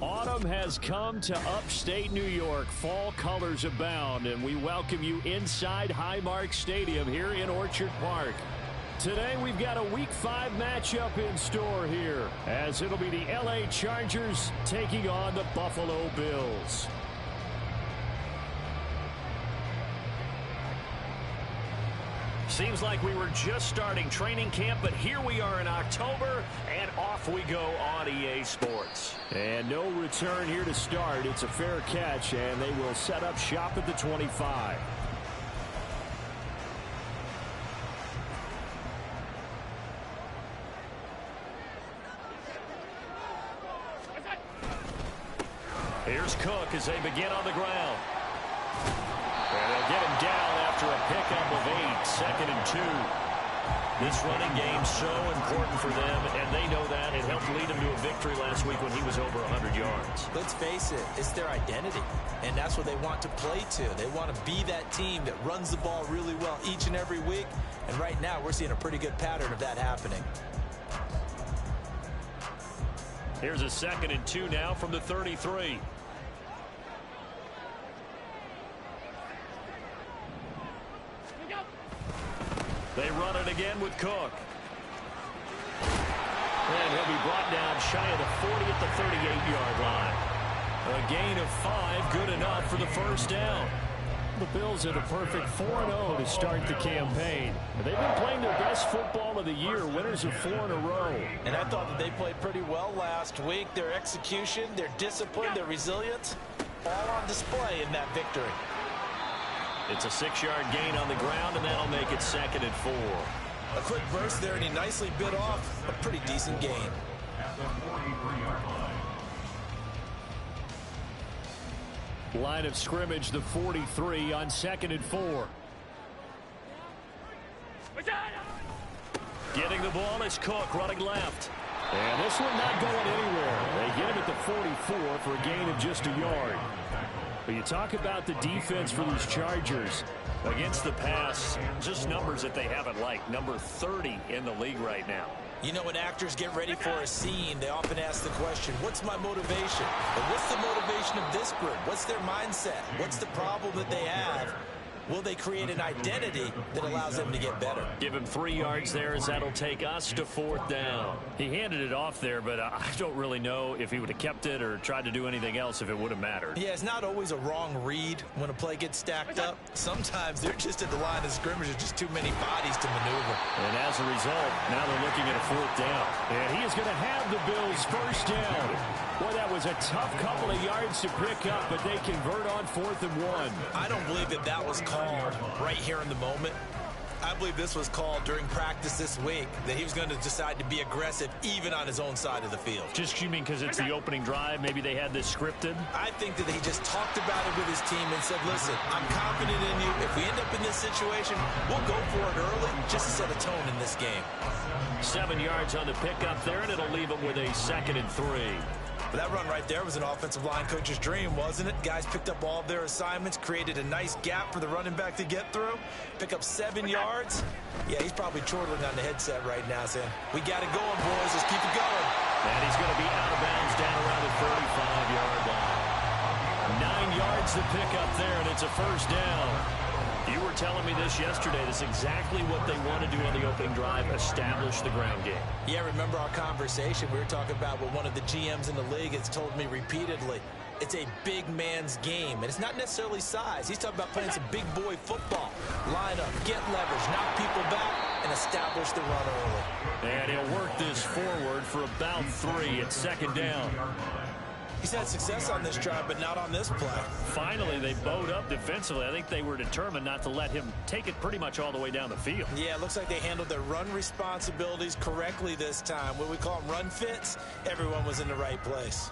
Autumn has come to upstate New York. Fall colors abound, and we welcome you inside Highmark Stadium here in Orchard Park. Today we've got a Week 5 matchup in store here, as it'll be the LA Chargers taking on the Buffalo Bills. Seems like we were just starting training camp, but here we are in October, and off we go on EA Sports. And no return here to start. It's a fair catch, and they will set up shop at the 25. Here's Cook as they begin on the ground. And they'll get him down after a pickup of 8, 2nd and 2. This running game's so important for them, and they know that. It helped lead them to a victory last week when he was over 100 yards. Let's face it, it's their identity, and that's what they want to play to. They want to be that team that runs the ball really well each and every week, and right now we're seeing a pretty good pattern of that happening. Here's a 2nd and 2 now from the 33. They run it again with Cook. And he'll be brought down shy of the 40 at the 38-yard line. A gain of 5, good enough for the first down. The Bills had a perfect 4-0 to start the campaign. They've been playing their best football of the year, winners of 4 in a row. And I thought that they played pretty well last week. Their execution, their discipline, their resilience, all on display in that victory. It's a 6-yard gain on the ground, and that'll make it 2nd and 4. A quick burst there, and he nicely bit off a pretty decent gain. Line of scrimmage, the 43 on 2nd and 4. Getting the ball is Cook running left. And this one not going anywhere. They get him at the 44 for a gain of just a yard. But you talk about the defense for these Chargers. Against the pass, just numbers that they haven't liked. Number 30 in the league right now. You know, when actors get ready for a scene, they often ask the question, what's my motivation? But what's the motivation of this group? What's their mindset? What's the problem that they have? Will they create an identity that allows them to get better? Give him 3 yards there, as that'll take us to 4th down. He handed it off there, but I don't really know if he would have kept it or tried to do anything else if it would have mattered. Yeah, it's not always a wrong read when a play gets stacked up. Sometimes they're just at the line of scrimmage with just too many bodies to maneuver. And as a result, now they're looking at a 4th down. And he is going to have the Bills' first down. Boy, that was a tough couple of yards to pick up, but they convert on 4th and 1. I don't believe that was called right here in the moment. I believe this was called during practice this week, that he was going to decide to be aggressive even on his own side of the field. Just you mean because it's the opening drive, maybe they had this scripted? I think that he just talked about it with his team and said, listen, I'm confident in you. If we end up in this situation, we'll go for it early just to set a tone in this game. 7 yards on the pickup there, and it'll leave him with a 2nd and 3. But that run right there was an offensive line coach's dream, wasn't it? Guys picked up all of their assignments, created a nice gap for the running back to get through, pick up 7 yards. Yeah, he's probably chortling on the headset right now saying, we got it going, boys. Let's keep it going. And he's going to be out of bounds down around the 35-yard line. 9 yards to pick up there, and it's a first down. You were telling me this yesterday. This is exactly what they want to do on the opening drive, establish the ground game. Yeah, remember our conversation? We were talking about what one of the GMs in the league has told me repeatedly. It's a big man's game, and it's not necessarily size. He's talking about playing some big boy football. Line up, get leverage, knock people back, and establish the run early. And he'll work this forward for about 3 at 2nd down. He's had success on this drive, but not on this play. Finally, they bowed up defensively. I think they were determined not to let him take it pretty much all the way down the field. Yeah, it looks like they handled their run responsibilities correctly this time. What we call them run fits, everyone was in the right place.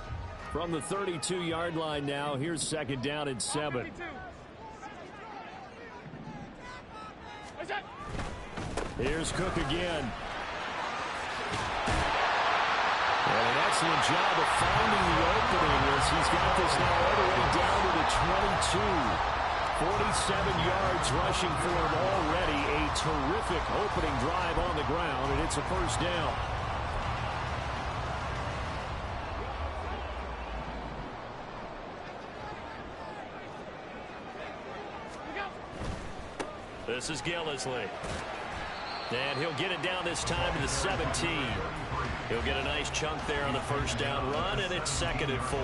From the 32-yard line now, here's 2nd down and 7. Here's Cook again. And an excellent job of finding the opening as he's got this now all the way down to the 22. 47 yards rushing for him already. A terrific opening drive on the ground, and it's a 1st down. This is Gillisley. And he'll get it down this time to the 17. He'll get a nice chunk there on the 1st down run, and it's 2nd and 4.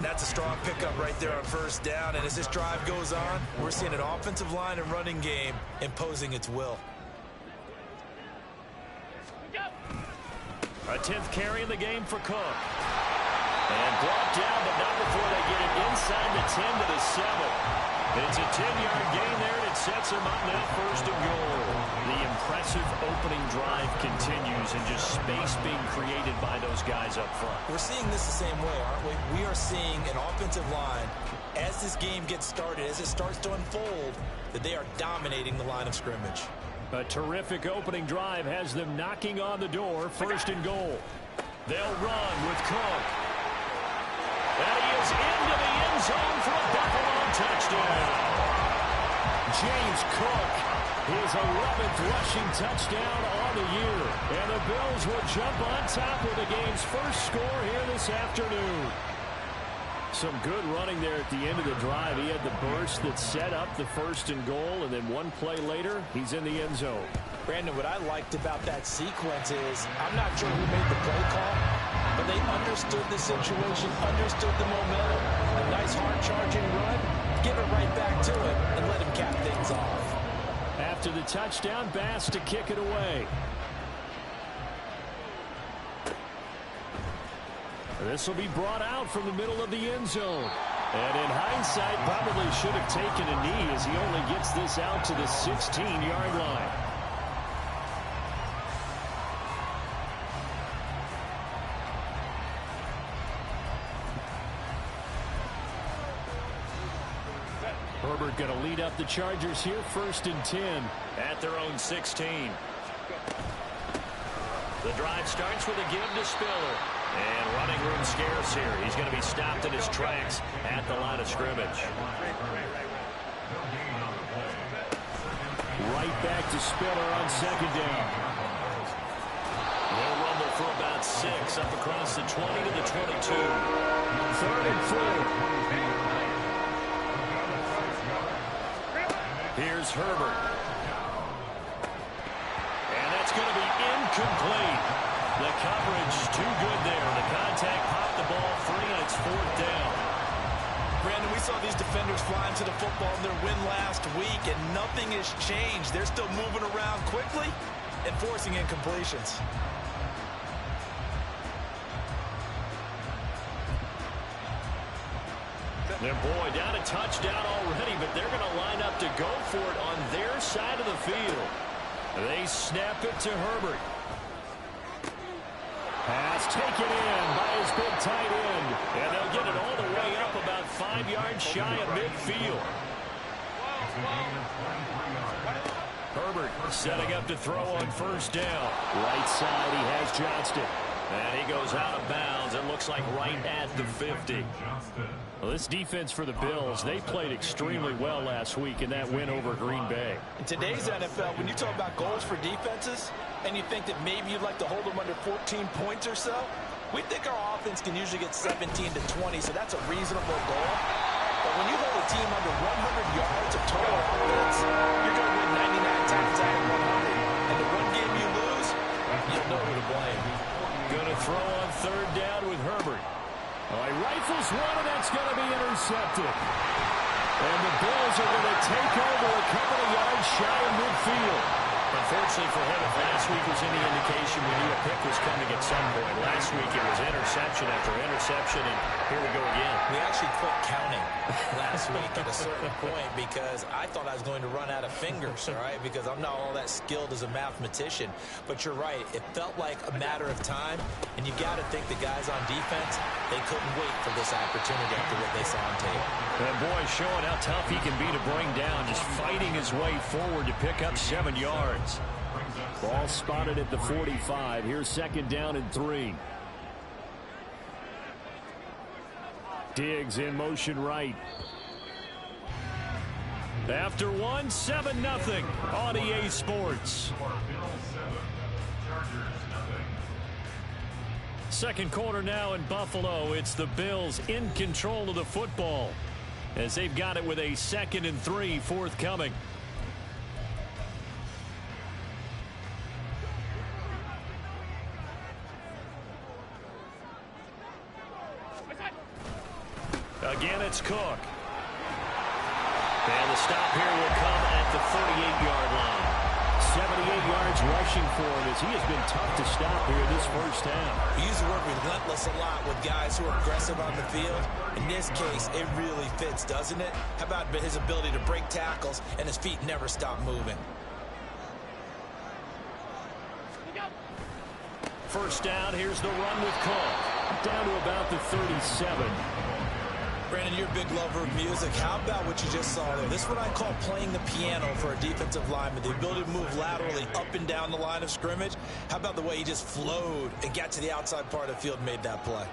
That's a strong pickup right there on 1st down. And as this drive goes on, we're seeing an offensive line and running game imposing its will. A 10th carry in the game for Cook. And brought down, but not before they get it inside the 10 to the 7. It's a 10-yard gain there, and it sets them up now 1st and goal. The impressive opening drive continues, and just space being created by those guys up front. We're seeing this the same way, aren't we? We are seeing an offensive line, as this game gets started, as it starts to unfold, that they are dominating the line of scrimmage. A terrific opening drive has them knocking on the door, 1st and goal. They'll run with Cook. And he is into the end zone for a Buffalo touchdown. James Cook, his 11th rushing touchdown on the year. And the Bills will jump on top with the game's first score here this afternoon. Some good running there at the end of the drive. He had the burst that set up the 1st and goal, and then one play later, he's in the end zone. Brandon, what I liked about that sequence is, I'm not sure who made the play call, but they understood the situation, understood the momentum, a nice hard-charging run, give it right back to him, and let him cap things off. After the touchdown, Bass to kick it away. This will be brought out from the middle of the end zone. And in hindsight, probably should have taken a knee as he only gets this out to the 16-yard line. Herbert going to lead up the Chargers here, 1st and 10 at their own 16. The drive starts with a give to Spiller. And running room scarce here. He's going to be stopped in his tracks at the line of scrimmage. Right back to Spiller on 2nd down. They'll rumble for about 6 up across the 20 to the 22. 3rd and 4. Here's Herbert. And that's going to be incomplete. The coverage too good there. The contact popped the ball free, and it's 4th down. Brandon, we saw these defenders flying to the football in their win last week, and nothing has changed. They're still moving around quickly and forcing incompletions. Their boy down a touchdown already, but they're going to line up to go for it on their side of the field. They snap it to Herbert. Pass taken in by his big tight end. And they'll get it all the way up about 5 yards shy of midfield. Herbert setting up to throw on 1st down. Right side, he has Johnston. And he goes out of bounds. It looks like right at the 50. Well, this defense for the Bills, they played extremely well last week in that win over Green Bay. In today's NFL, when you talk about goals for defenses, and you think that maybe you'd like to hold them under 14 points or so, we think our offense can usually get 17 to 20, so that's a reasonable goal. But when you hold a team under 100 yards of total offense, you're going to win 99 times out of 100. And the one game you lose, you'll know who to blame. Going to throw on 3rd down with Herbert. Oh, he rifles one, and that's going to be intercepted. And the Bills are going to take over a couple of yards shy of midfield. Unfortunately for him, if last week was any indication, we knew a pick was coming at some point. Last week it was interception after interception, and here we go again. We actually quit counting last week at a certain point because I thought I was going to run out of fingers, all right, because I'm not all that skilled as a mathematician. But you're right. It felt like a matter of time, and you got to think the guys on defense, they couldn't wait for this opportunity after what they saw on tape. That boy showing how tough he can be to bring down, just fighting his way forward to pick up 7 yards. Ball spotted at the 45. Here's second down and 3. Diggs in motion right. After 1, 7-0 on EA Sports. Second quarter now in Buffalo. It's the Bills in control of the football as they've got it with a 2nd and 3 forthcoming. Again, it's Cook. And the stop here will come at the 38-yard line. 78 yards rushing for him as he has been tough to stop here this first half. We use the word relentless a lot with guys who are aggressive on the field. In this case, it really fits, doesn't it? How about his ability to break tackles and his feet never stop moving? First down, here's the run with Cook. Down to about the 37. Brandon, you're a big lover of music. How about what you just saw there? This is what I call playing the piano for a defensive lineman. The ability to move laterally up and down the line of scrimmage. How about the way he just flowed and got to the outside part of the field and made that play?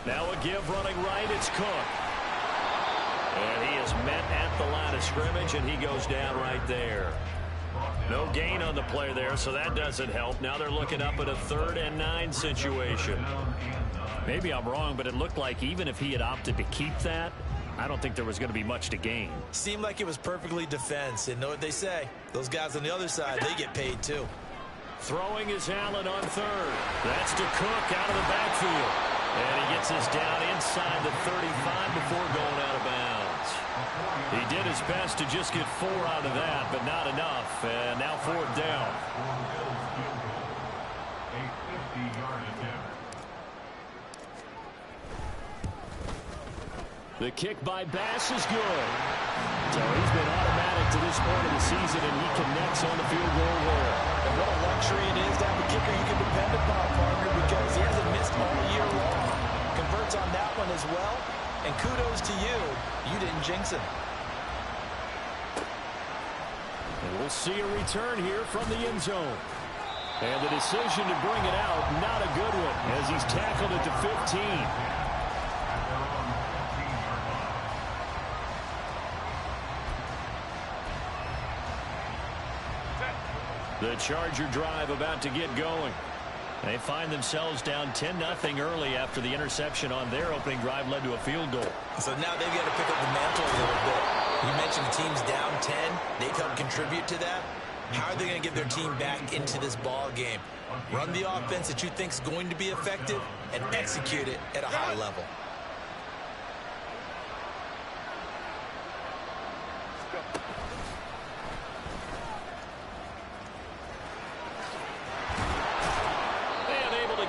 Now a give running right. It's Cook. And he is met at the line of scrimmage, and he goes down right there. No gain on the play there, so that doesn't help. Now they're looking up at a 3rd and 9 situation. Maybe I'm wrong, but it looked like even if he had opted to keep that, I don't think there was going to be much to gain. Seemed like it was perfectly defense. And know what they say? Those guys on the other side, they get paid too. Throwing is Allen on 3rd. That's to Cook out of the backfield. And he gets us down inside the 35 before going out of bounds. He did his best to just get 4 out of that, but not enough. And now 4th down. The kick by Bass is good. So he's been automatic to this point of the season, and he connects on the field goal there. And what a luxury it is to have a kicker you can depend upon, partner, because he hasn't missed all year long. Converts on that one as well. And kudos to you. You didn't jinx him. And we'll see a return here from the end zone. And the decision to bring it out, not a good one, as he's tackled at the 15. The Charger drive about to get going. They find themselves down 10-0 early after the interception on their opening drive led to a field goal. So now they've got to pick up the mantle a little bit. You mentioned the team's down 10. They've helped contribute to that. How are they going to get their team back into this ball game? Run the offense that you think is going to be effective and execute it at a high level.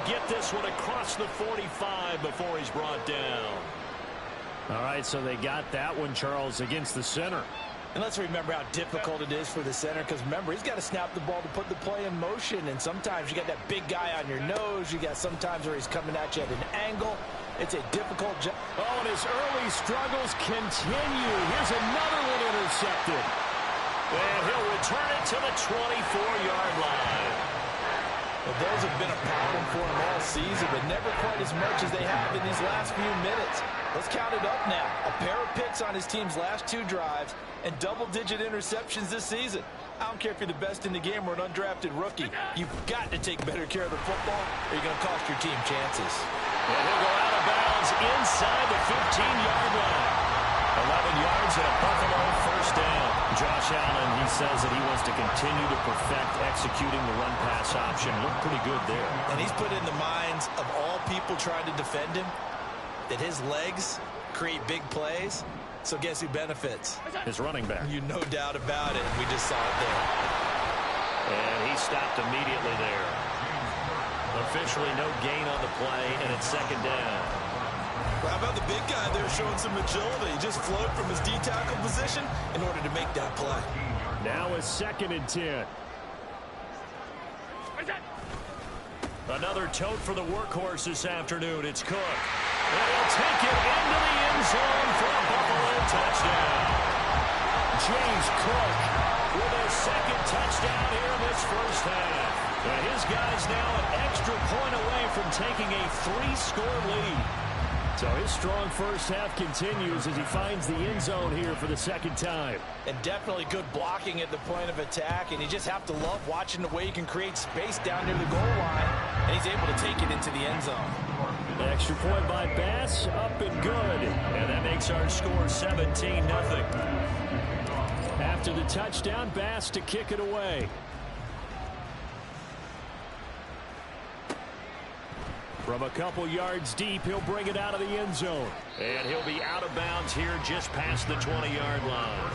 Get this one across the 45 before he's brought down. All right, so they got that one, Charles, against the center. And let's remember how difficult it is for the center, because remember, he's got to snap the ball to put the play in motion, and sometimes you got that big guy on your nose. You got sometimes where he's coming at you at an angle. It's a difficult job. Oh, and his early struggles continue. Here's another one intercepted. And he'll return it to the 24-yard line. Well, those have been a problem for him all season, but never quite as much as they have in these last few minutes. Let's count it up now. A pair of picks on his team's last 2 drives and double-digit interceptions this season. I don't care if you're the best in the game or an undrafted rookie. You've got to take better care of the football or you're going to cost your team chances. And he'll go out of bounds inside the 15-yard line. 11 yards and a Buffalo first down. Josh Allen, he says that he wants to continue to perfect executing the run-pass option. Looked pretty good there. And he's put in the minds of all people trying to defend him that his legs create big plays, So guess who benefits? His running back. You no doubt about it. We just saw it there. And he stopped immediately there. Officially no gain on the play, and it's second down. How about the big guy there showing some agility? He just floated from his D-tackle position in order to make that play. Now it's 2nd and 10. Another tote for the workhorse this afternoon. It's Cook. And he'll take it into the end zone for a Buffalo touchdown. James Cook with a 2nd touchdown here in this first half. And his guy's now an extra point away from taking a 3-score lead. So his strong first half continues as he finds the end zone here for the 2nd time. And definitely good blocking at the point of attack. And you just have to love watching the way he can create space down near the goal line. And he's able to take it into the end zone. Extra point by Bass, up and good. And that makes our score 17-0. After the touchdown, Bass to kick it away. From a couple yards deep, he'll bring it out of the end zone. And he'll be out of bounds here just past the 20-yard line.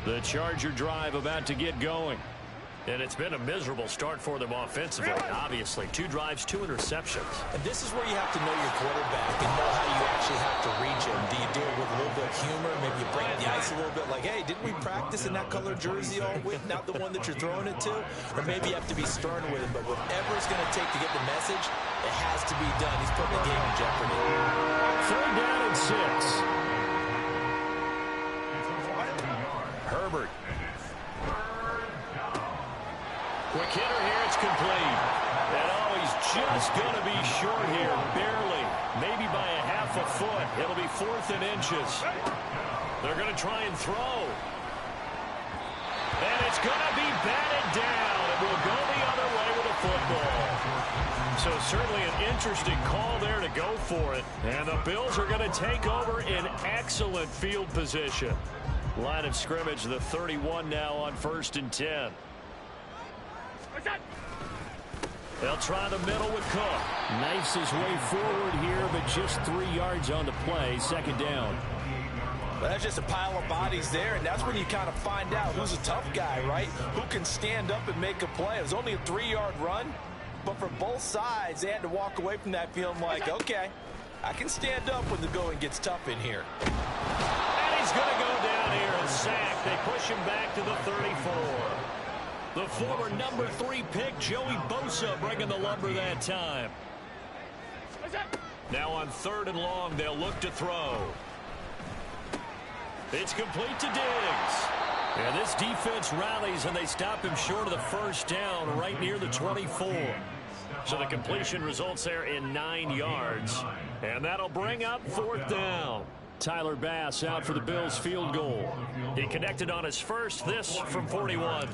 The Charger drive about to get going. And it's been a miserable start for them offensively, obviously. 2 drives, 2 interceptions. And this is where you have to know your quarterback and know how you actually have to reach him. Do you do it with a little bit of humor? Maybe you break the ice a little bit like, hey, didn't we practice in that color jersey all week? Not the one that you're throwing it to? Or maybe you have to be stern with him. But whatever it's going to take to get the message, it has to be done. He's putting the game in jeopardy. 3rd down and 6. Herbert. Quick hitter here, it's complete. And oh, he's just going to be short here, barely. Maybe by a half a foot. It'll be 4th and inches. They're going to try and throw. And it's going to be batted down. It will go the other way with a football. So certainly an interesting call there to go for it. And the Bills are going to take over in excellent field position. Line of scrimmage, the 31 now on 1st and 10. They'll try the middle with Cook. Knifes his way forward here, but just 3 yards on the play. 2nd down. But that's just a pile of bodies there, and that's when you kind of find out who's a tough guy, right? Who can stand up and make a play. It was only a 3-yard run, but for both sides, they had to walk away from that feeling like, okay, I can stand up when the going gets tough in here. And he's going to go down here and sack. They push him back to the 34. The former number 3 pick, Joey Bosa, bringing the lumber that time. Now on 3rd and long, they'll look to throw. It's complete to Diggs. And this defense rallies, and they stop him short of the 1st down right near the 24. So the completion results there in 9 yards. And that'll bring up 4th down. Tyler Bass out for the Bills field goal. He connected on his first, this from 41.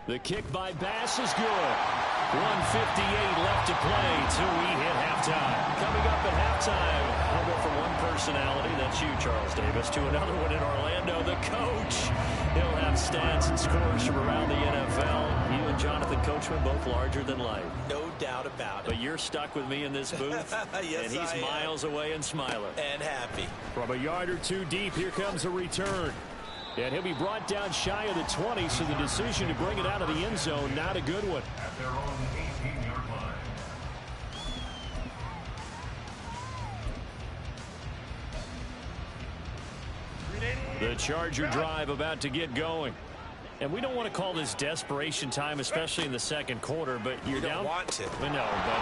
The kick by Bass is good. 1:58 left to play till we hit halftime. Coming up at halftime, we'll go from one personality, that's you, Charles Davis, to another one in Orlando, the coach. He'll have stats and scores from around the NFL. You and Jonathan Coachman, both larger than life. No doubt about it. But you're stuck with me in this booth, yes, and he's miles away and smiling. And happy. From a yard or 2 deep, here comes a return. And he'll be brought down shy of the 20, so the decision to bring it out of the end zone, not a good one. At their own 18-yard line. The Charger drive about to get going. And we don't want to call this desperation time, especially in the 2nd quarter, but you're down. You don't want to. But no, but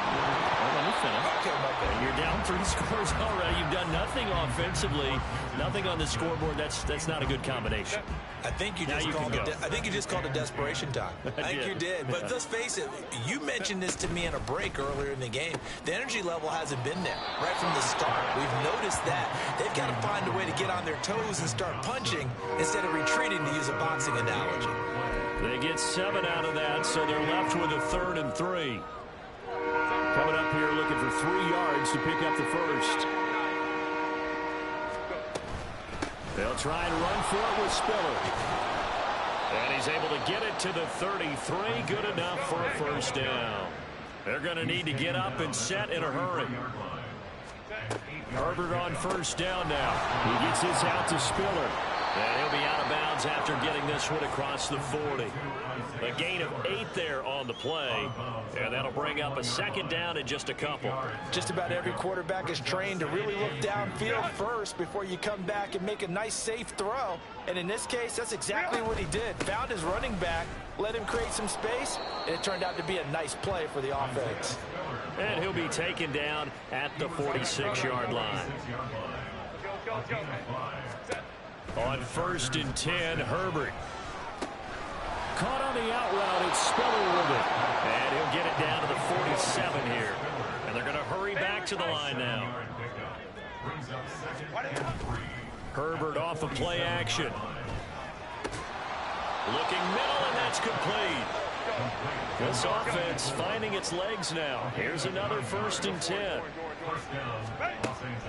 let me finish. Okay, okay. You're down 3 scores already. You've done nothing offensively, nothing on the scoreboard. That's not a good combination. I think you just called it desperation time. I think you did. But let's face it, you mentioned this to me in a break earlier in the game. The energy level hasn't been there right from the start. We've noticed that. They've got to find a way to get on their toes and start punching instead of retreating, to use a boxing analogy. They get 7 out of that, so they're left with a 3rd and 3. Coming up here looking for 3 yards to pick up the first. They'll try and run for it with Spiller. And he's able to get it to the 33. Good enough for a first down. They're going to need to get up and set in a hurry. Herbert on first down now. He gets this out to Spiller. And he'll be out of bounds after getting this one across the 40. A gain of 8 there on the play. And that'll bring up a second down in just a couple. Just about every quarterback is trained to really look downfield first before you come back and make a nice, safe throw. And in this case, that's exactly what he did. Found his running back, let him create some space, and it turned out to be a nice play for the offense. And he'll be taken down at the 46-yard line. On first and 10, Herbert. Caught on the out route, it's Spiller with it. And he'll get it down to the 47 here. And they're going to hurry back to the line now. Herbert off of play action. Looking middle, and that's complete. This offense finding its legs now. Here's another first and 10.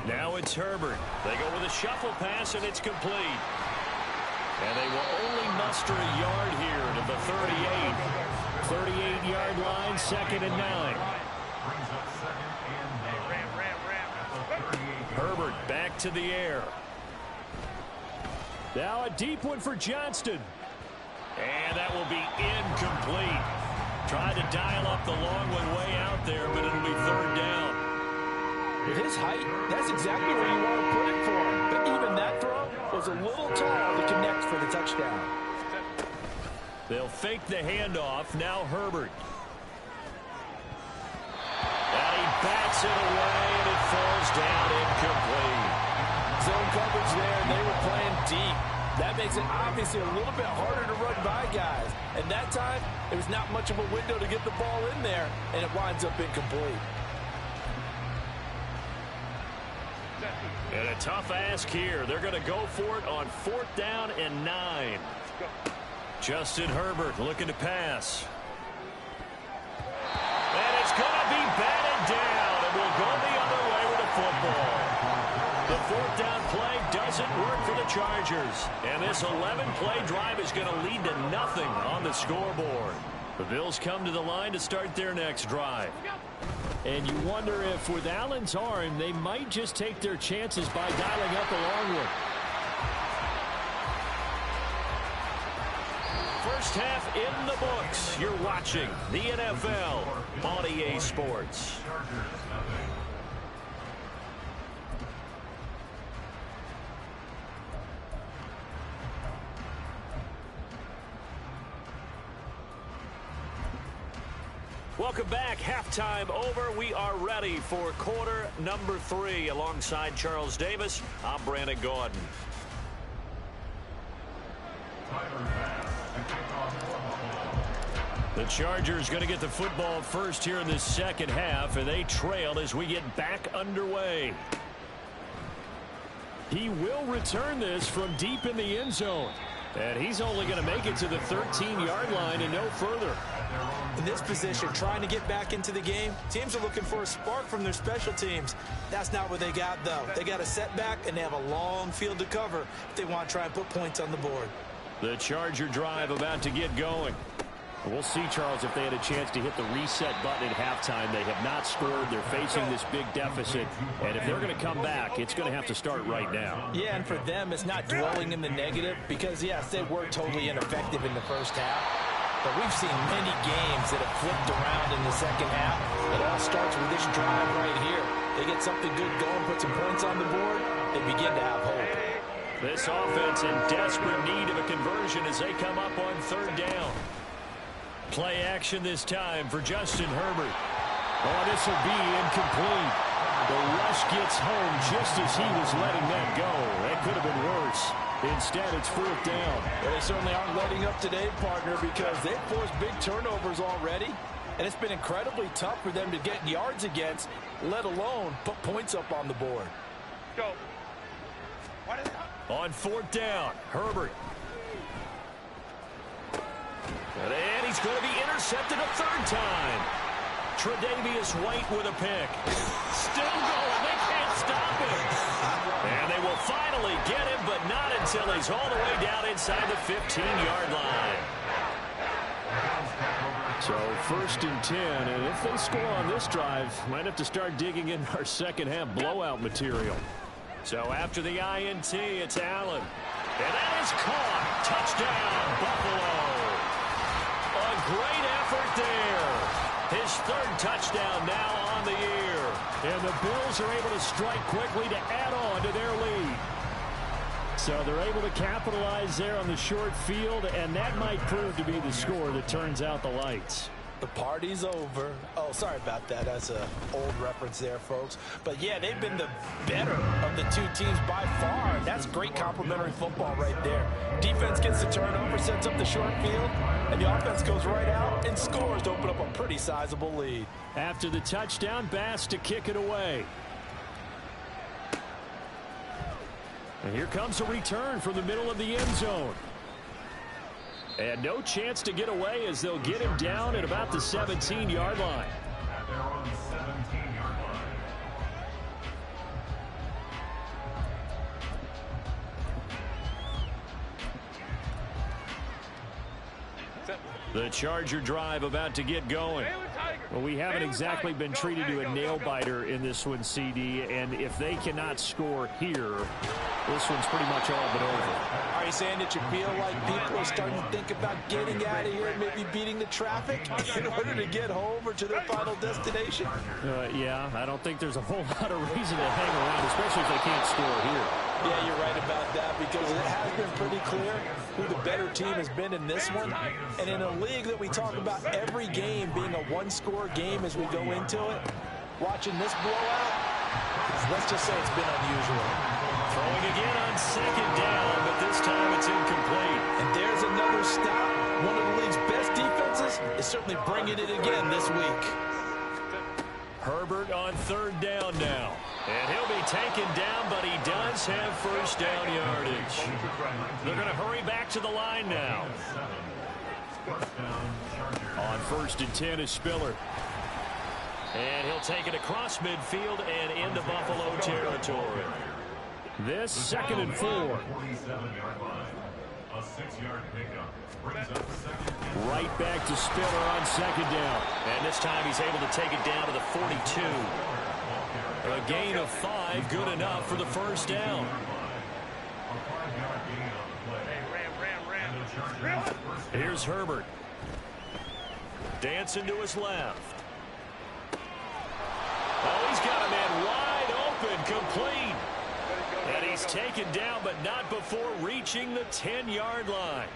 Now it's Herbert. They go with a shuffle pass, and it's complete. And they will only muster a yard here to the 38. 38-yard line, second and 9. Herbert back to the air. Now a deep one for Johnston. And that will be incomplete. Tried to dial up the long one way out there, but it'll be third down. With his height, that's exactly where you want to put it for him. But even that throw was a little tall to connect for the touchdown. They'll fake the handoff. Now Herbert. And he bats it away, and it falls down incomplete. Zone coverage there, and they were playing deep. That makes it obviously a little bit harder to run by guys. And that time, it was not much of a window to get the ball in there, and it winds up incomplete. And a tough ask here. They're going to go for it on 4th down and 9. Justin Herbert looking to pass. And it's going to be batted down, and we'll go the other way with the football. The 4th down play doesn't work for the Chargers. And this 11-play drive is going to lead to nothing on the scoreboard. The Bills come to the line to start their next drive. And you wonder if with Allen's arm, they might just take their chances by dialing up a long one. First half in the books. You're watching the NFL on EA Sports. Welcome back. Halftime over. We are ready for quarter number 3. Alongside Charles Davis, I'm Brandon Gordon. The Chargers going to get the football first here in this second half, and they trail as we get back underway. He will return this from deep in the end zone. And he's only going to make it to the 13-yard line and no further. In this position, trying to get back into the game, teams are looking for a spark from their special teams. That's not what they got, though. They got a setback, and they have a long field to cover if they want to try and put points on the board. The Charger drive about to get going. We'll see, Charles, if they had a chance to hit the reset button at halftime. They have not scored. They're facing this big deficit. And if they're going to come back, it's going to have to start right now. Yeah, and for them, it's not dwelling in the negative because, yes, they were totally ineffective in the first half. But we've seen many games that have flipped around in the second half. It all starts with this drive right here. They get something good going, put some points on the board, they begin to have hope. This offense in desperate need of a conversion as they come up on 3rd down. Play action this time for Justin Herbert. Oh, this will be incomplete. The rush gets home just as he was letting that go. That could have been worse. Instead, it's 4th down. Well, they certainly aren't letting up today, partner, because they've forced big turnovers already. And it's been incredibly tough for them to get yards against, let alone put points up on the board. Go. On 4th down, Herbert. And he's going to be intercepted a 3rd time. Tre'Davious White with a pick. Still going. They can't stop him. And they will finally get him, but not until he's all the way down inside the 15-yard line. So 1st and 10, and if they score on this drive, might have to start digging in our second-half blowout material. So after the INT, it's Allen. And that is caught. Touchdown, Buffalo. A great effort there. His 3rd touchdown now on the year. And the Bills are able to strike quickly to add on to their lead. So they're able to capitalize there on the short field, and that might prove to be the score that turns out the lights. The party's over. Oh, sorry about that. That's an old reference there, folks. But, yeah, they've been the better of the two teams by far. That's great complementary football right there. Defense gets the turnover, sets up the short field, and the offense goes right out and scores to open up a pretty sizable lead. After the touchdown, Bass to kick it away. And here comes a return from the middle of the end zone. And no chance to get away as they'll get him down at about the 17-yard line. They're on the 17-yard line. The Charger drive about to get going. Well, we haven't exactly been treated to a nail-biter in this one, CD, and if they cannot score here, this one's pretty much all but over. Are you saying that you feel like people are starting to think about getting out of here and maybe beating the traffic in order to get home or to their final destination? Yeah, I don't think there's a whole lot of reason to hang around, especially if they can't score here. Yeah, you're right about that because it has been pretty clear who the better team has been in this one. And in a league that we talk about every game being a one-score game as we go into it, watching this blowout, let's just say it's been unusual. Throwing again on 2nd down, but this time it's incomplete. And there's another stop. One of the league's best defenses is certainly bringing it again this week. Herbert on 3rd down now. And he'll be taken down, but he does have 1st down yardage. They're going to hurry back to the line now. On 1st and 10 is Spiller. And he'll take it across midfield and into Buffalo territory. This 2nd and 4. 47-yard line. A 6-yard pickup. Brings up 2nd. Right back to Spiller on 2nd down. And this time he's able to take it down to the 42. A gain of 5, good enough for the 1st down. Here's Herbert. Dancing to his left. Oh, he's got a man wide open, complete. And he's taken down, but not before reaching the 10-yard line.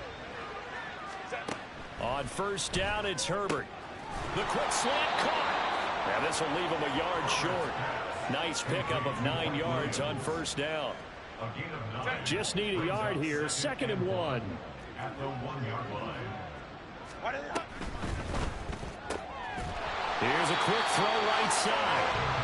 On 1st down, it's Herbert. The quick slant caught. And this will leave him a yard short. Nice pickup of 9 yards on 1st down. Just need a yard here. 2nd and 1. At the 1-yard line. Here's a quick throw right side.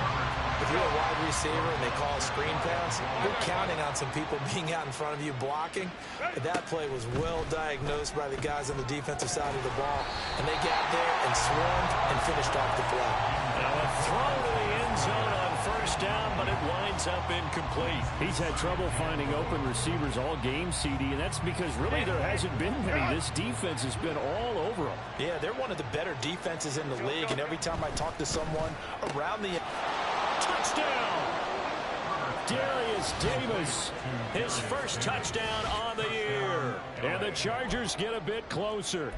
If you're a wide receiver and they call a screen pass, you're counting on some people being out in front of you blocking. But that play was well diagnosed by the guys on the defensive side of the ball. And they got there and swarmed and finished off the play. Now a throw to the end zone on 1st down, but it winds up incomplete. He's had trouble finding open receivers all game, CD, and that's because really there hasn't been many. This defense has been all over them. Yeah, they're one of the better defenses in the league, and every time I talk to someone around the... Touchdown! Darius Davis, his 1st touchdown on the year. And the Chargers get a bit closer.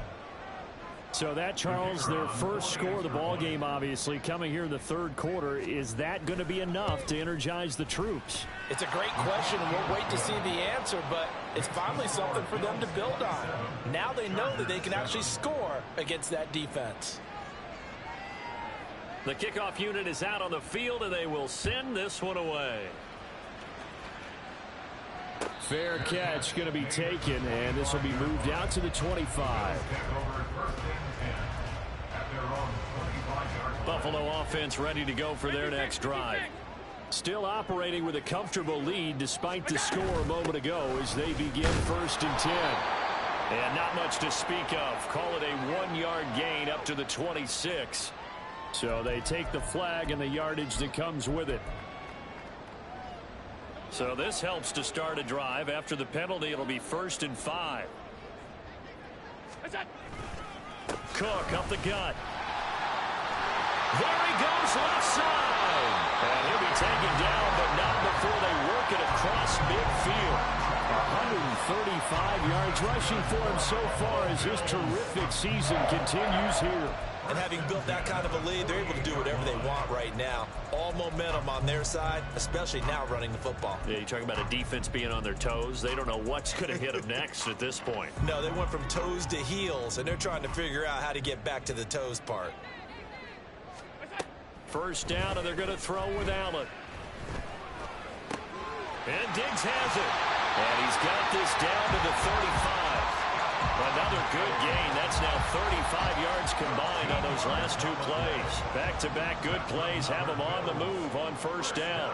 So that, Charles, their 1st score of the ball game, obviously, coming here in the 3rd quarter. Is that going to be enough to energize the troops? It's a great question, and we'll wait to see the answer, but it's finally something for them to build on. Now they know that they can actually score against that defense. The kickoff unit is out on the field, and they will send this one away. Fair catch going to be taken, and this will be moved out to the 25. Buffalo offense ready to go for their next drive. Still operating with a comfortable lead despite the score a moment ago as they begin 1st and 10. And not much to speak of. Call it a 1-yard gain up to the 26. So they take the flag and the yardage that comes with it. So this helps to start a drive. After the penalty, it'll be 1st and 5. Cook up the gut. There he goes left side. And he'll be taken down, but not before they work it across midfield. 135 yards rushing for him so far as his terrific season continues here. And having built that kind of a lead, they're able to do whatever they want right now. All momentum on their side, especially now running the football. Yeah, you talk about a defense being on their toes. They don't know what's going to hit them next at this point. No, they went from toes to heels, and they're trying to figure out how to get back to the toes part. 1st down, and they're going to throw with Allen. And Diggs has it. And he's got this down to the 35. Another good gain. That's now 35 yards combined on those last 2 plays. Back-to-back good plays have him on the move on 1st down.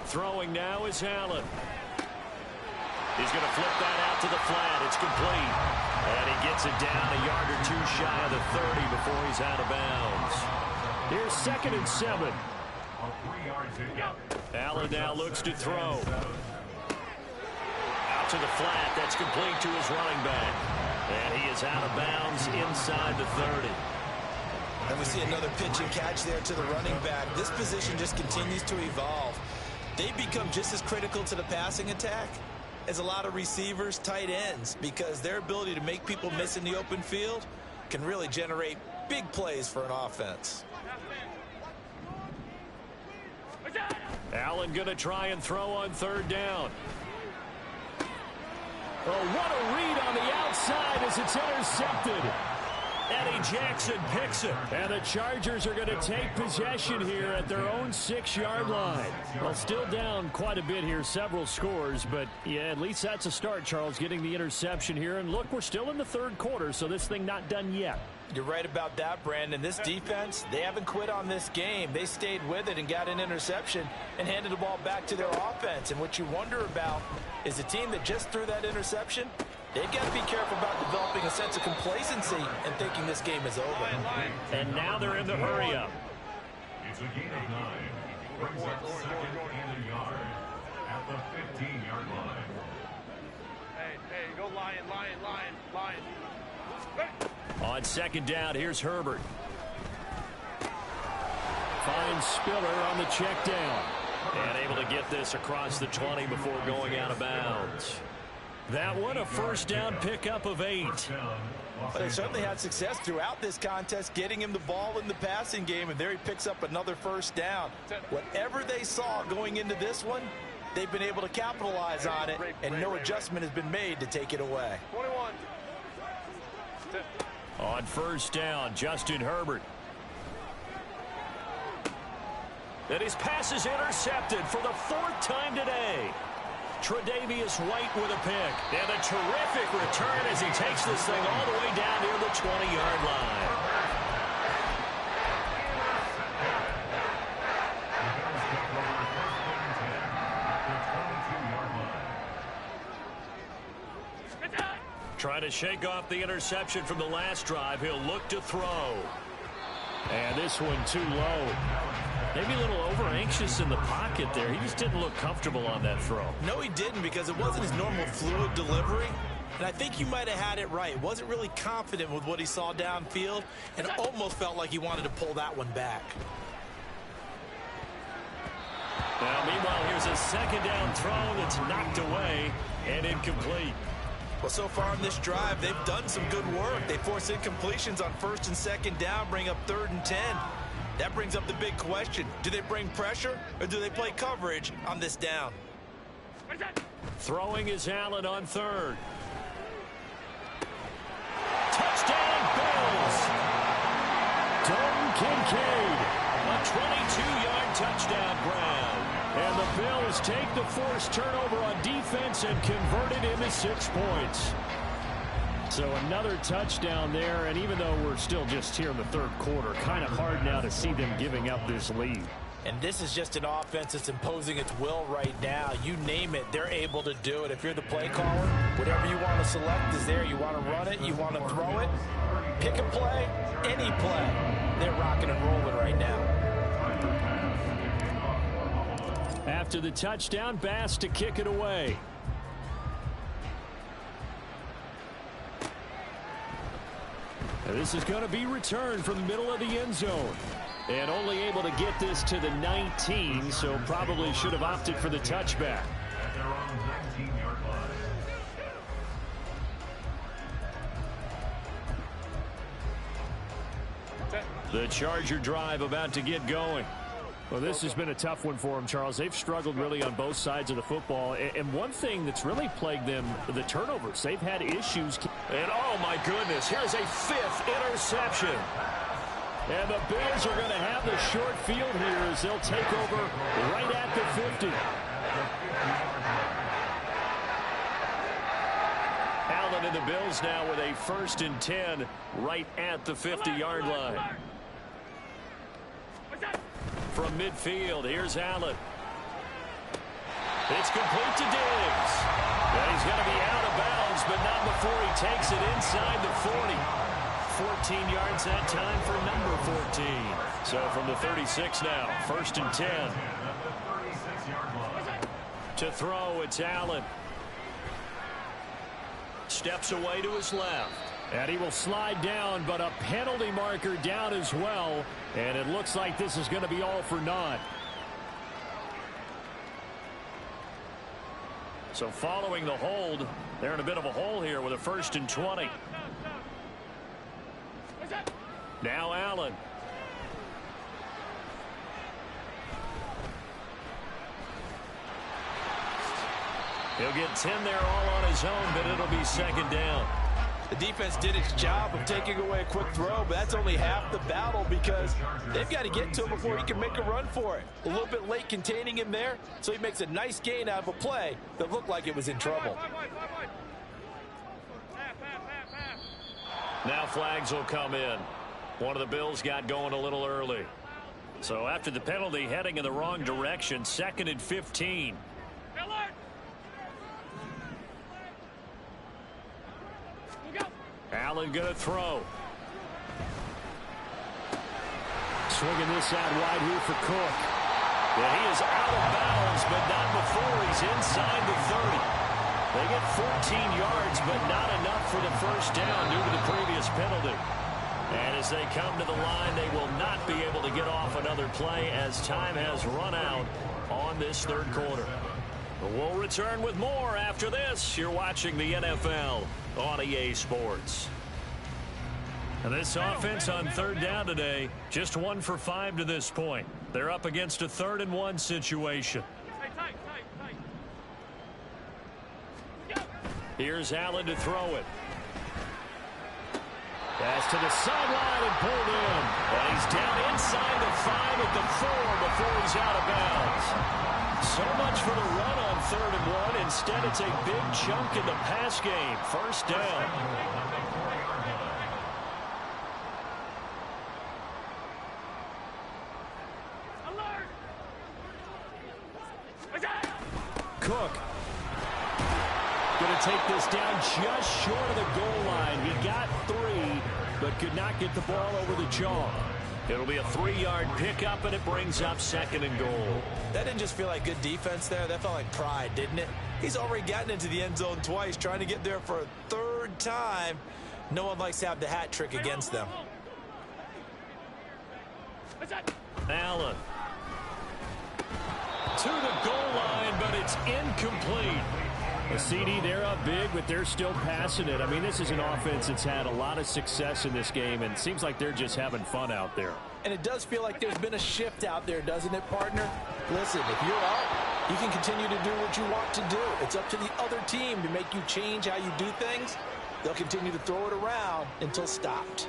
Throwing now is Allen. He's going to flip that out to the flat. It's complete. And he gets it down a yard or 2 shy of the 30 before he's out of bounds. Here's 2nd and 7. Allen now looks to throw. Out to the flat. That's complete to his running back. And he is out of bounds inside the 30. And we see another pitch and catch there to the running back. This position just continues to evolve. They become just as critical to the passing attack as a lot of receivers, tight ends, because their ability to make people miss in the open field can really generate big plays for an offense. Allen going to try and throw on 3rd down. Oh, what a read on the outside as it's intercepted. Eddie Jackson picks it. And the Chargers are going to take possession here at their own 6-yard line. Well, still down quite a bit here, several scores. But, yeah, at least that's a start, Charles, getting the interception here. And, look, we're still in the 3rd quarter, so this thing not done yet. You're right about that, Brandon. This defense, they haven't quit on this game. They stayed with it and got an interception and handed the ball back to their offense. And what you wonder about is a team that just threw that interception, they've got to be careful about developing a sense of complacency and thinking this game is over. And now they're in the hurry-up. It's a gain of 9. Brings up 2nd and a yard at the 15-yard line. Hey, go Lion. On 2nd down, here's Herbert. Finds Spiller on the check down. And able to get this across the 20 before going out of bounds. That one, a 1st down pickup of 8. Well, they certainly had success throughout this contest, getting him the ball in the passing game, and there he picks up another 1st down. Whatever they saw going into this one, they've been able to capitalize on it, and no adjustment has been made to take it away. 21. On 1st down, Justin Herbert. And his pass is intercepted for the 4th time today. Tre'Davious White with a pick. And a terrific return as he takes this thing all the way down near the 20-yard line. Trying to shake off the interception from the last drive. He'll look to throw. And this one too low. Maybe a little over-anxious in the pocket there. He just didn't look comfortable on that throw. No, he didn't, because it wasn't his normal fluid delivery. And I think you might have had it right. Wasn't really confident with what he saw downfield, and almost felt like he wanted to pull that one back. Now, meanwhile, here's a 2nd down throw that's knocked away and incomplete. Well, so far in this drive, they've done some good work. They force incompletions on 1st and 2nd down, bring up 3rd and 10. That brings up the big question. Do they bring pressure, or do they play coverage on this down? Throwing is Allen on 3rd. Touchdown, Bills! Dalton Kincaid, a 22-yard touchdown grab. And the Bills take the forced turnover on defense and convert it into 6 points. So another touchdown there, and even though we're still just here in the 3rd quarter, kind of hard now to see them giving up this lead. And this is just an offense that's imposing its will right now. You name it, they're able to do it. If you're the play caller, whatever you want to select is there. You want to run it, you want to throw it, pick a play, any play. They're rocking and rolling right now. After the touchdown, Bass to kick it away. And this is going to be returned from the middle of the end zone. And only able to get this to the 19, so probably should have opted for the touchback. At their own 19-yard line. The Charger drive about to get going. Well, this has been a tough one for them, Charles. They've struggled really on both sides of the football. And one thing that's really plagued them, the turnovers. They've had issues. And, oh, my goodness, here's a 5th interception. And the Bills are going to have the short field here as they'll take over right at the 50. Allen and the Bills now with a 1st and 10 right at the 50-yard line. From midfield, here's Allen. It's complete to Diggs. And he's going to be out of bounds, but not before he takes it inside the 40. 14 yards that time for number 14. So from the 36 now, 1st and 10. To throw, it's Allen. Steps away to his left. And he will slide down, but a penalty marker down as well. And it looks like this is going to be all for naught. So following the hold, they're in a bit of a hole here with a 1st and 20. Now Allen. He'll get 10 there all on his own, but it'll be 2nd down. The defense did its job of taking away a quick throw, but that's only half the battle because they've got to get to him before he can make a run for it. A little bit late containing him there, so he makes a nice gain out of a play that looked like it was in trouble. Now flags will come in. One of the Bills got going a little early. So after the penalty, heading in the wrong direction, 2nd and 15. Allen going to throw. Swinging this out wide here for Cook. And he is out of bounds, but not before he's inside the 30. They get 14 yards, but not enough for the 1st down due to the previous penalty. And as they come to the line, they will not be able to get off another play as time has run out on this 3rd quarter. We'll return with more after this. You're watching the NFL on EA Sports. And this offense on 3rd down today, just 1 for 5 to this point. They're up against a 3rd and 1 situation. Here's Allen to throw it. Pass to the sideline and pulled in. And he's down inside the 5 at the 4 before he's out of bounds. So much for the run on 3rd and 1. Instead, it's a big chunk in the pass game. 1st down. Cook going to take this down just short of the goal line. He got 3, but could not get the ball over the chalk. It'll be a 3-yard pickup, and it brings up 2nd and goal. That didn't just feel like good defense there. That felt like pride, didn't it? He's already gotten into the end zone twice, trying to get there for a 3rd time. No one likes to have the hat trick against them. Allen. To the goal line, but it's incomplete. A CD, they're up big, but they're still passing it. I mean, this is an offense that's had a lot of success in this game, and it seems like they're just having fun out there. And it does feel like there's been a shift out there, doesn't it, partner? Listen, if you're out, you can continue to do what you want to do. It's up to the other team to make you change how you do things. They'll continue to throw it around until stopped.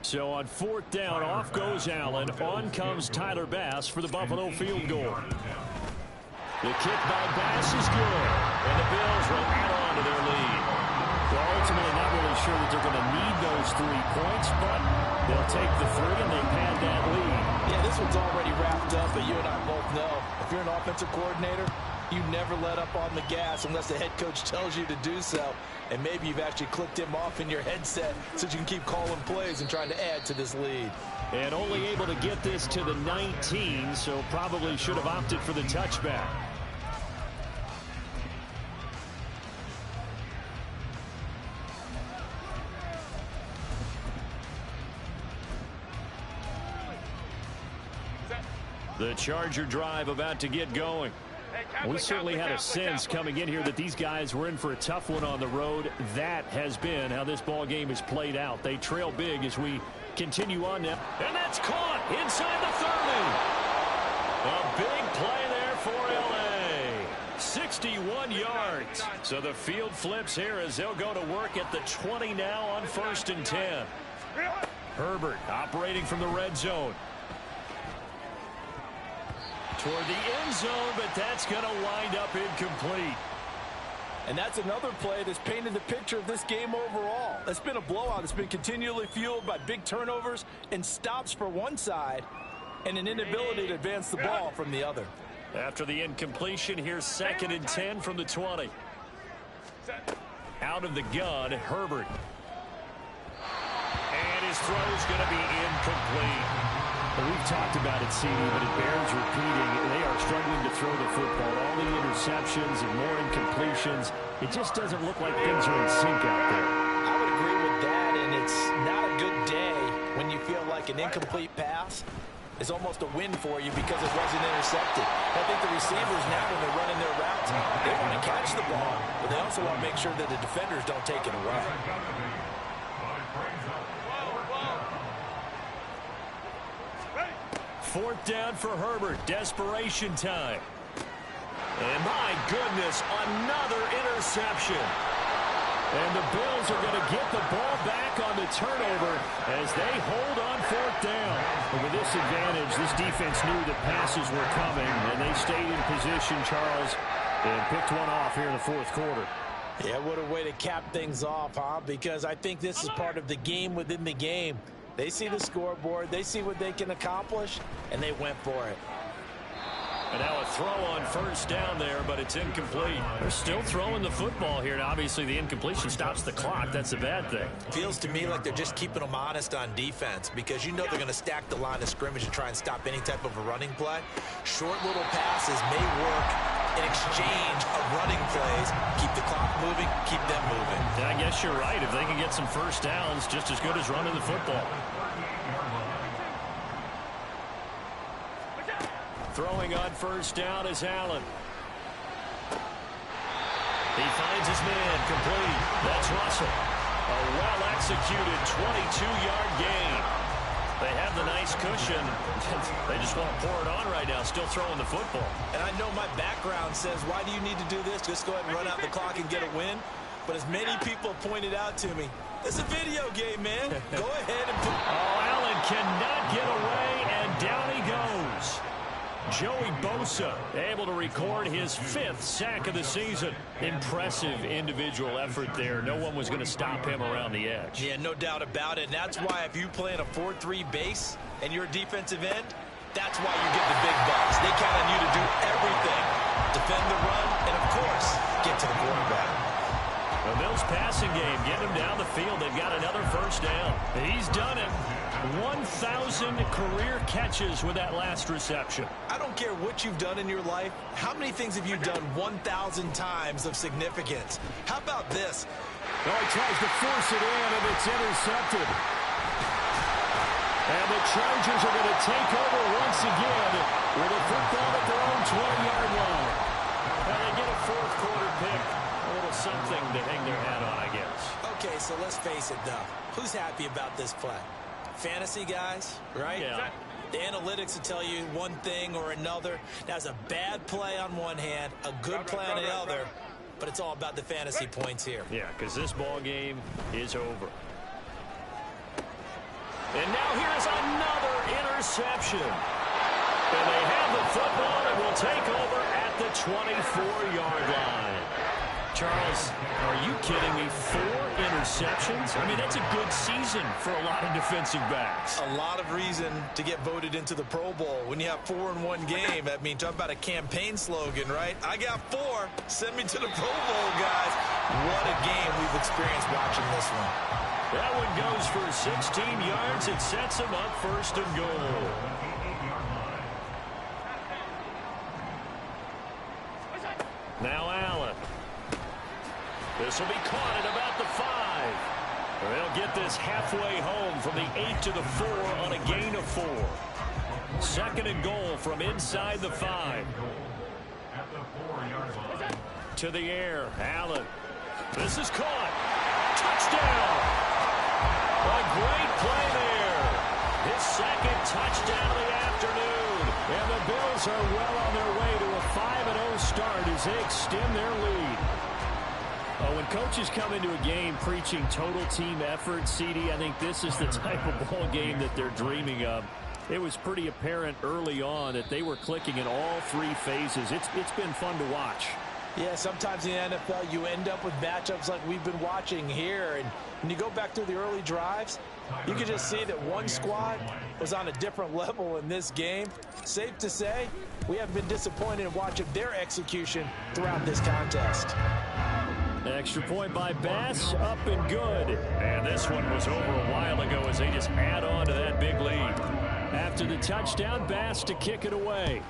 So on 4th down, off goes Allen. On comes Tyler Bass for the Buffalo field goal. The kick by Bass is good. And the Bills will add on to their lead. Well, ultimately not really sure that they're going to need those 3 points, but they'll take the 3 and they pad that lead. Yeah, this one's already wrapped up, but you and I both know if you're an offensive coordinator, you never let up on the gas unless the head coach tells you to do so. And maybe you've actually clicked him off in your headset so you can keep calling plays and trying to add to this lead. And only able to get this to the 19, so probably should have opted for the touchback. The Charger drive about to get going. We certainly had a sense coming in here that these guys were in for a tough one on the road. That has been how this ball game has played out. They trail big as we continue on now. And that's caught inside the 30. A big play there for L.A. 61 yards. So the field flips here as they'll go to work at the 20 now on 1st and 10. Herbert operating from the red zone. Toward the end zone, but that's going to wind up incomplete. And that's another play that's painted the picture of this game overall. It's been a blowout. It's been continually fueled by big turnovers and stops for one side and an inability to advance the ball from the other. After the incompletion, here's 2nd and 10 from the 20. Out of the gun, Herbert. And his throw's going to be incomplete. Well, we've talked about it, CD, but it bears repeating. They are struggling to throw the football. All the interceptions and more incompletions. It just doesn't look like things are in sync out there. I would agree with that, and it's not a good day when you feel like an incomplete pass is almost a win for you because it wasn't intercepted. I think the receivers now, when they're running their routes, they want to catch the ball, but they also want to make sure that the defenders don't take it away. 4th down for Herbert. Desperation time. And my goodness, another interception. And the Bills are going to get the ball back on the turnover as they hold on 4th down. And with this advantage, this defense knew that passes were coming, and they stayed in position, Charles, and picked one off here in the 4th quarter. Yeah, what a way to cap things off, huh? Because I think this is part of the game within the game. They see the scoreboard, they see what they can accomplish, and they went for it. And now a throw on 1st down there, but it's incomplete. They're still throwing the football here, and obviously the incompletion stops the clock. That's a bad thing. Feels to me like they're just keeping them honest on defense because you know they're going to stack the line of scrimmage and try and stop any type of a running play. Short little passes may work in exchange of running plays. Keep the clock moving, keep them moving. Yeah, I guess you're right. If they can get some 1st downs, just as good as running the football. Throwing on 1st down is Allen. He finds his man complete. That's Russell. A well-executed 22-yard gain. They have the nice cushion. They just want to pour it on right now, still throwing the football. And I know my background says, why do you need to do this? Just go ahead and run out the clock and get a win. But as many people pointed out to me, it's a video game, man. Go ahead and put... Oh, Allen cannot get away, and down he goes. Joey Bosa able to record his 5th sack of the season. Impressive individual effort there. No one was going to stop him around the edge. Yeah, no doubt about it. And that's why if you play in a 4-3 base and you're a defensive end, that's why you get the big bucks. They count on you to do everything. Defend the run and, of course, get to the quarterback. The Bills passing game, get him down the field. They've got another 1st down. He's done it. 1,000 career catches with that last reception. I don't care what you've done in your life. How many things have you done 1,000 times of significance? How about this? Oh, he tries to force it in, and it's intercepted. And the Chargers are going to take over once again with a football at their own 20-yard line. And they get a 4th quarter pick. A little something to hang their hat on, I guess. Okay, so let's face it, though. Who's happy about this play? Fantasy guys, right? Yeah. The analytics will tell you one thing or another. That's a bad play on one hand, a good play on the other, but it's all about the fantasy points here. Yeah, because this ball game is over. And now here's another interception. And they have the football and will take over at the 24-yard line. Charles, are you kidding me? 4 interceptions? I mean, that's a good season for a lot of defensive backs. A lot of reason to get voted into the Pro Bowl. When you have 4 in one game, I mean, talk about a campaign slogan, right? I got 4. Send me to the Pro Bowl, guys. What a game we've experienced watching this one. That one goes for 16 yards. It sets him up first and goal. Now Allen. This will be caught at about the 5. They'll get this halfway home from the 8 to the 4 on a gain of 4. Second and goal from inside the 5. To the air, Allen. This is caught. Touchdown! A great play there. His second touchdown of the afternoon. And the Bills are well on their way to a 5-0 start as they extend their lead. When coaches come into a game preaching total team effort, CD, I think this is the type of ball game that they're dreaming of. It was pretty apparent early on that they were clicking in all 3 phases. It's been fun to watch. Yeah, sometimes in the NFL you end up with matchups like we've been watching here. And when you go back through the early drives, you can just see that one squad was on a different level in this game. Safe to say, we haven't been disappointed in watching their execution throughout this contest. Extra point by Bass, up and good. And this one was over a while ago as they just add on to that big lead. After the touchdown, Bass to kick it away.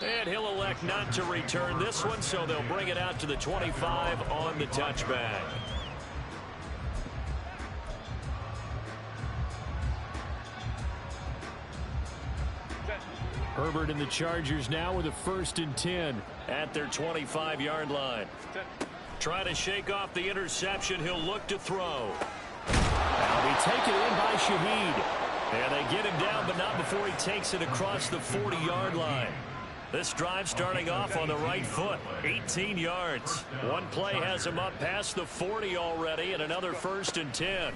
And he'll elect not to return this one, so they'll bring it out to the 25 on the touchback. Herbert and the Chargers now with a 1st and 10 at their 25-yard line. Trying to shake off the interception. He'll look to throw. That'll be taken in by Shaheed. And they get him down, but not before he takes it across the 40-yard line. This drive starting off on the right foot. 18 yards. One play has him up past the 40 already, and another 1st and 10.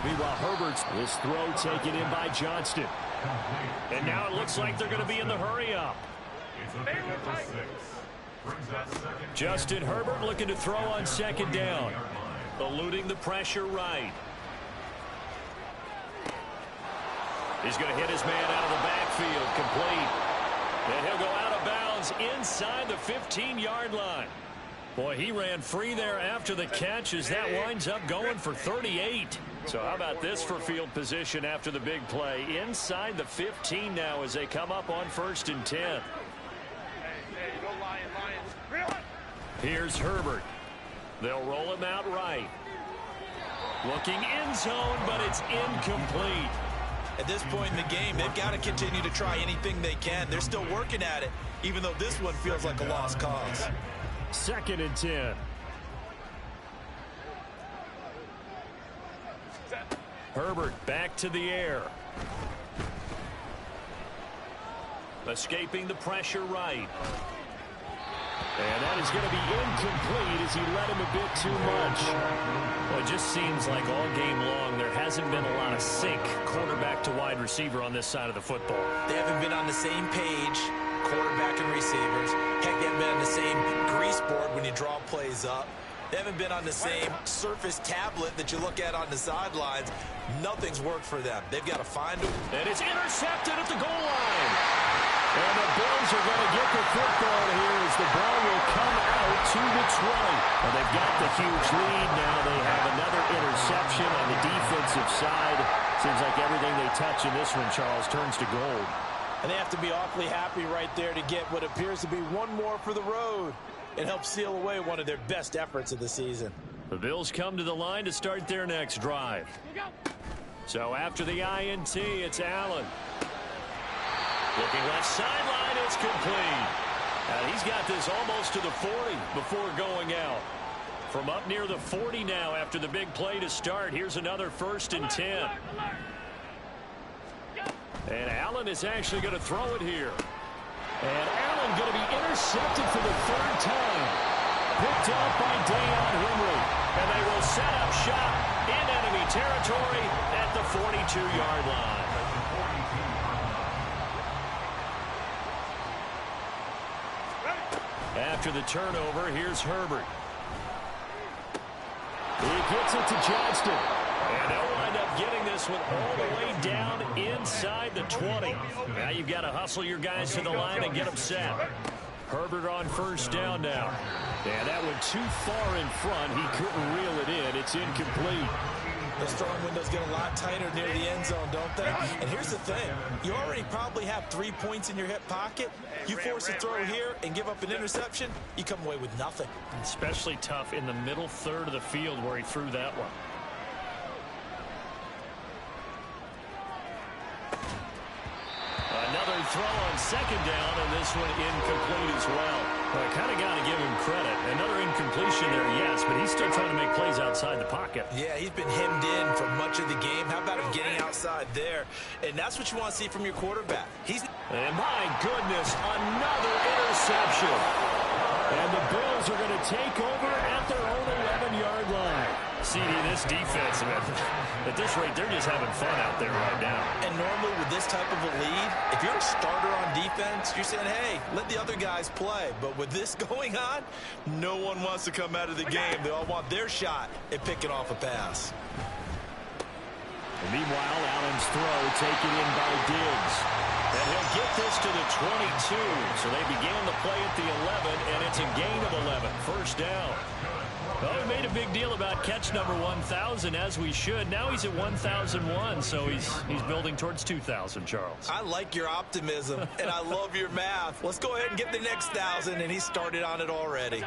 Meanwhile, Herbert's this throw taken in by Johnston. And now it looks like they're going to be in the hurry-up. Justin Herbert looking to throw on 2nd down. Eluding the pressure right. He's going to hit his man out of the backfield. Complete. And he'll go out of bounds inside the 15-yard line. Boy, he ran free there after the catch as that winds up going for 38. So how about this for field position after the big play? Inside the 15 now as they come up on 1st and 10. Hey, go Lions. Here's Herbert. They'll roll him out right. Looking end zone, but it's incomplete. At this point in the game, they've got to continue to try anything they can. They're still working at it, even though this one feels like a lost cause. 2nd and 10. Herbert back to the air. Escaping the pressure right. And that is going to be incomplete as he led him a bit too much. Well, it just seems like all game long there hasn't been a lot of sync quarterback to wide receiver on this side of the football. They haven't been on the same page, quarterback and receivers. Heck, they haven't been on the same grease board when you draw plays up. They haven't been on the same Surface tablet that you look at on the sidelines. Nothing's worked for them. They've got to find them. And it's intercepted at the goal line. And the Bills are going to get the football here as the ball will come out to the 20. And they've got the huge lead now. They have another interception on the defensive side. Seems like everything they touch in this one, Charles, turns to gold. And they have to be awfully happy right there to get what appears to be one more for the road and help seal away one of their best efforts of the season. The Bills come to the line to start their next drive. So after the INT, it's Allen. Looking left sideline, it's complete. He's got this almost to the 40 before going out. From up near the 40 now after the big play to start. Here's another 1st and 10. And Allen is actually going to throw it here. And Allen going to be intercepted for the 3rd time. Picked up by Deion Henry. And they will set up shop in enemy territory at the 42-yard line. After the turnover, here's Herbert. He gets it to Johnston. And they'll wind up getting this one all the way down inside the 20. Now you've got to hustle your guys to the line and get them set. Herbert on first down now. And that went too far in front. He couldn't reel it in. It's incomplete. Those throwing windows get a lot tighter near the end zone, don't they? And here's the thing. You already probably have 3 points in your hip pocket. You force a throw here and give up an interception, you come away with nothing. Especially tough in the middle third of the field where he threw that one. Another throw on second down, and this one incomplete as well. I kind of got to give him credit. Another incompletion there, yes, but he's still trying to make plays outside the pocket. Yeah, he's been hemmed in for much of the game. How about him getting outside there? And that's what you want to see from your quarterback. And my goodness, another interception. And the Bills are going to take over at their own 11-yard line. CD, this defense, at this rate, they're just having fun out there right now. And normally with this type of a lead, if you're a starter on defense, you're saying, hey, let the other guys play. But with this going on, no one wants to come out of the game. They all want their shot at picking off a pass. And meanwhile, Allen's throw taken in by Diggs. And he'll get this to the 22. So they began the play at the 11, and it's a gain of 11. First down. Well, we made a big deal about catch number 1,000, as we should. Now he's at 1,001, so he's building towards 2,000, Charles. I like your optimism, and I love your math. Let's go ahead and get the next 1,000, and he started on it already.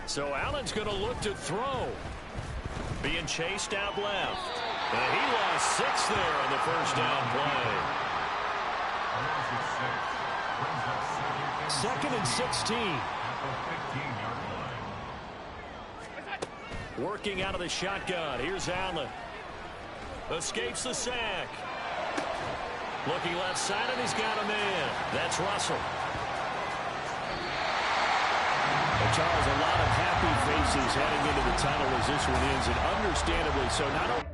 So Allen's going to look to throw. Being chased out left. And he lost 6 there on the first down play. 2nd and 16. Working out of the shotgun. Here's Allen. Escapes the sack. Looking left side, and he's got a man. That's Russell. And Charles, a lot of happy faces heading into the tunnel as this one ends, and understandably so. Not only